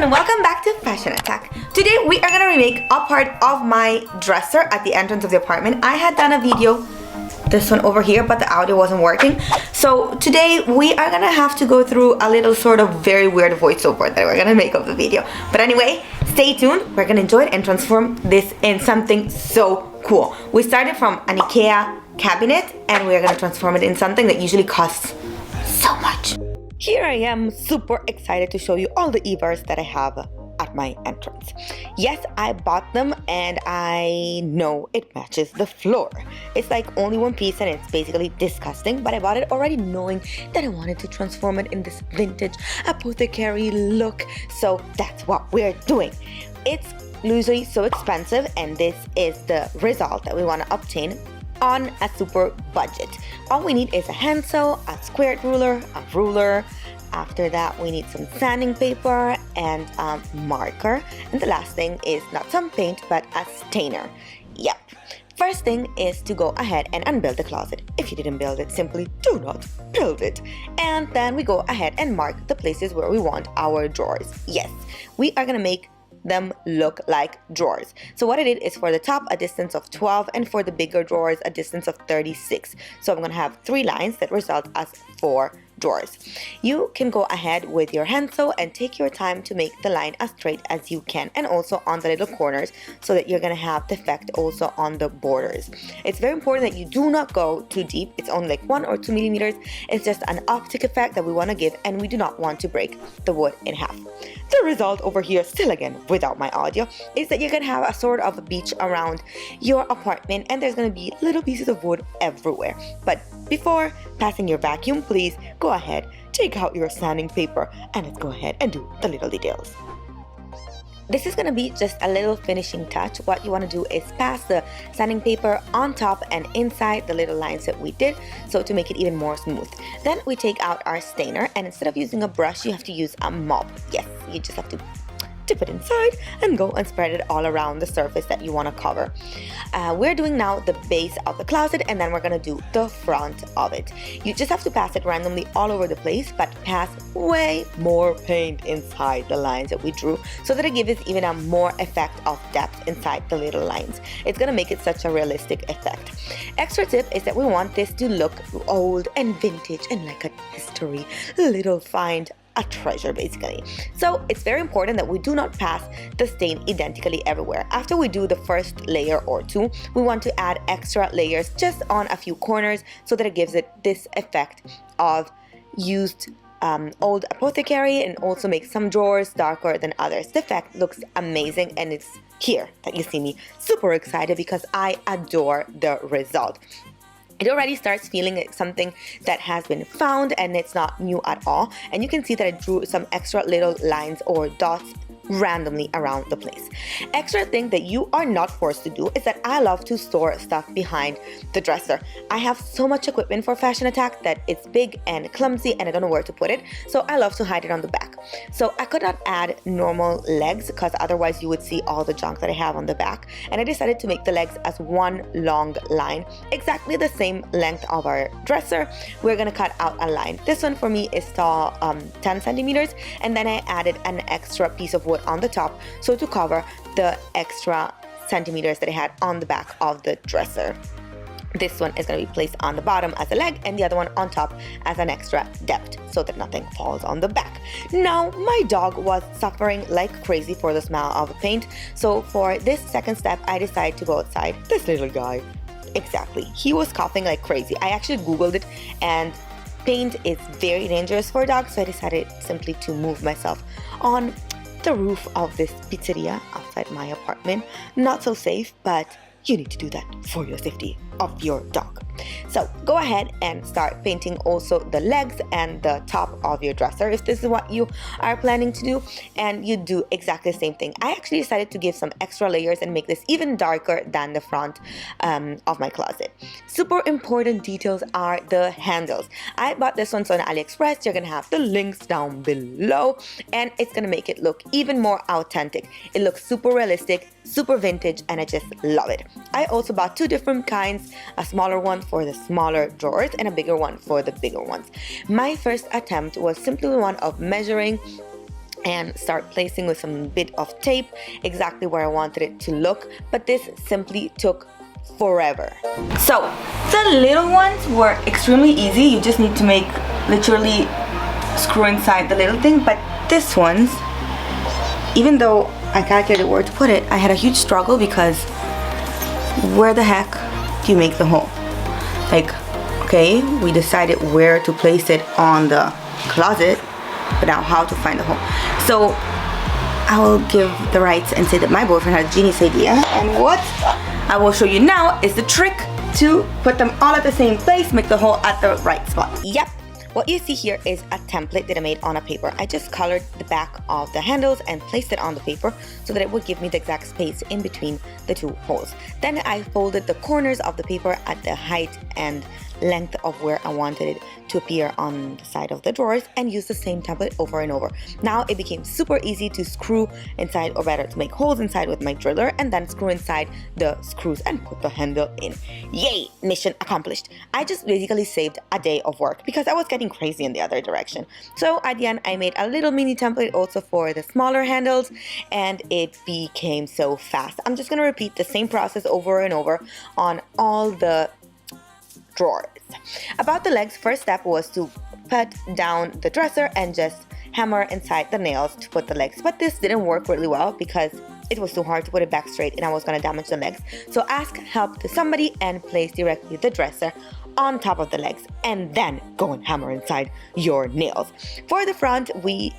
and welcome back to Fashion Attack. Today we are gonna remake a part of my dresser at the entrance of the apartment. I had done a video, this one over here, but the audio wasn't working. So today we are gonna have to go through a little sort of very weird voiceover that we're gonna make of the video. But anyway, stay tuned, we're gonna enjoy it and transform this in something so cool. We started from an IKEA cabinet and we're gonna transform it in something that usually costs so much. Here I am, super excited to show you all the Evers that I have at my entrance. Yes, I bought them and I know it matches the floor. It's like only one piece and it's basically disgusting, but I bought it already knowing that I wanted to transform it in this vintage apothecary look. So that's what we're doing. It's usually so expensive and this is the result that we want to obtain on a super budget. All we need is a handsaw, a square ruler, a ruler. After that, we need some sanding paper and a marker. And the last thing is not some paint, but a stainer. Yep. First thing is to go ahead and unbuild the closet. If you didn't build it, simply do not build it. And then we go ahead and mark the places where we want our drawers. Yes, we are gonna make them look like drawers. So what I did is for the top a distance of 12 and for the bigger drawers a distance of 36. So I'm gonna have 3 lines that result as 4 drawers. You can go ahead with your handsaw and take your time to make the line as straight as you can, and also on the little corners so that you're gonna have the effect also on the borders. It's very important that you do not go too deep. It's only like 1 or 2 millimeters. It's just an optic effect that we want to give, and we do not want to break the wood in half. The result over here, still again without my audio, is that you're gonna have a sort of a beach around your apartment and there's gonna be little pieces of wood everywhere. But before passing your vacuum, please go ahead, take out your sanding paper, and let's go ahead and do the little details. This is going to be just a little finishing touch. What you want to do is pass the sanding paper on top and inside the little lines that we did, so to make it even more smooth. Then we take out our stainer, and instead of using a brush, you have to use a mop. Yes, you just have to dip it inside and go and spread it all around the surface that you want to cover. We're doing now the base of the closet, and then we're going to do the front of it. You just have to pass it randomly all over the place, but pass way more paint inside the lines that we drew so that it gives it even a more effect of depth inside the little lines. It's going to make it such a realistic effect. Extra tip is that we want this to look old and vintage and like a history little find, a treasure basically. So it's very important that we do not pass the stain identically everywhere. After we do the first layer or 2, we want to add extra layers just on a few corners so that it gives it this effect of used old apothecary, and also makes some drawers darker than others. The effect looks amazing, and it's here that you see me super excited because I adore the result. It already starts feeling like something that has been found and it's not new at all. And you can see that I drew some extra little lines or dots randomly around the place. Extra thing that you are not forced to do is that I love to store stuff behind the dresser. I have so much equipment for Fashion Attack that it's big and clumsy and I don't know where to put it, so I love to hide it on the back. So I could not add normal legs because otherwise you would see all the junk that I have on the back, and I decided to make the legs as one long line, exactly the same length of our dresser. We're gonna cut out a line. This one for me is tall 10 centimeters, and then I added an extra piece of wood on the top so to cover the extra centimeters that I had on the back of the dresser. This one is going to be placed on the bottom as a leg and the other one on top as an extra depth so that nothing falls on the back. Now my dog was suffering like crazy for the smell of paint, so for this second step I decided to go outside. This little guy, exactly, he was coughing like crazy. I actually googled it, and paint is very dangerous for dogs, so I decided simply to move myself on the roof of this pizzeria outside my apartment. Not so safe, but you need to do that for your safety of your dog. So go ahead and start painting also the legs and the top of your dresser if this is what you are planning to do, and you do exactly the same thing. I actually decided to give some extra layers and make this even darker than the front of my closet. Super important details are the handles. I bought this one on AliExpress. You're gonna have the links down below, and it's gonna make it look even more authentic. It looks super realistic, super vintage, and I just love it. I also bought 2 different kinds, a smaller one for the smaller drawers and a bigger one for the bigger ones. My first attempt was simply one of measuring and start placing with some bit of tape exactly where I wanted it to look, but this simply took forever. So the little ones were extremely easy. You just need to make literally screw inside the little thing, but this one's, even though I calculated where to put it, I had a huge struggle because where the heck do you make the hole? Like, okay, we decided where to place it on the closet, but now how to find the hole? So I will give the rights and say that my boyfriend had a genius idea, and what I will show you now is the trick to put them all at the same place, make the hole at the right spot. Yep. What you see here is a template that I made on a paper. I just colored the back of the handles and placed it on the paper so that it would give me the exact space in between the two holes. Then I folded the corners of the paper at the height and length of where I wanted it to appear on the side of the drawers and used the same template over and over. Now it became super easy to screw inside, or better, to make holes inside with my driller and then screw inside the screws and put the handle in. Yay! Mission accomplished. I just basically saved a day of work because I was getting crazy in the other direction. So at the end I made a little mini template also for the smaller handles, and it became so fast. I'm just gonna repeat the same process over and over on all the drawers. About the legs, first step was to put down the dresser and just hammer inside the nails to put the legs, but this didn't work really well because it was too hard to put it back straight and I was going to damage the legs. So ask help to somebody and place directly the dresser on top of the legs and then go and hammer inside your nails. For the front, we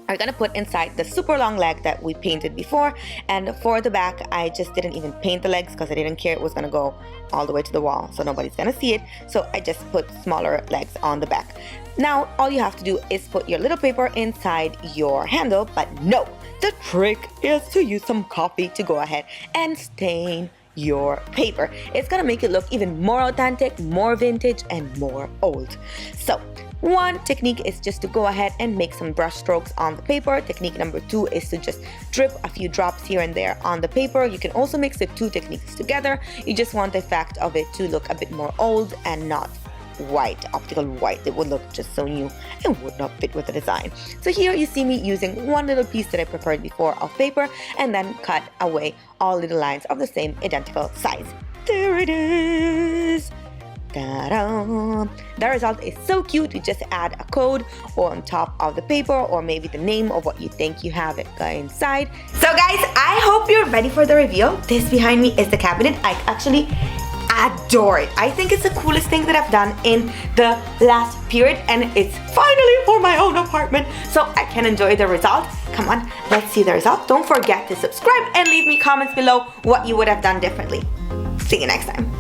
are gonna put inside the super long leg that we painted before, and for the back I just didn't even paint the legs because I didn't care it was gonna go all the way to the wall, so nobody's gonna see it, so I just put smaller legs on the back. Now all you have to do is put your little paper inside your handle, but no, the trick is to use some coffee to go ahead and stain your paper. It's gonna make it look even more authentic, more vintage, and more old. So one technique is just to go ahead and make some brush strokes on the paper. Technique number 2 is to just drip a few drops here and there on the paper. You can also mix the two techniques together. You just want the effect of it to look a bit more old and not white, optical white. It would look just so new and would not fit with the design. So here you see me using one little piece that I prepared before of paper and then cut away all little lines of the same identical size. There it is! Ta-da! The result is so cute. You just add a code on top of the paper, or maybe the name of what you think you have it inside. So guys, I hope you're ready for the reveal. This behind me is the cabinet. I actually adore it. I think it's the coolest thing that I've done in the last period, and it's finally for my own apartment, so I can enjoy the result. Come on, let's see the result. Don't forget to subscribe and leave me comments below what you would have done differently. See you next time.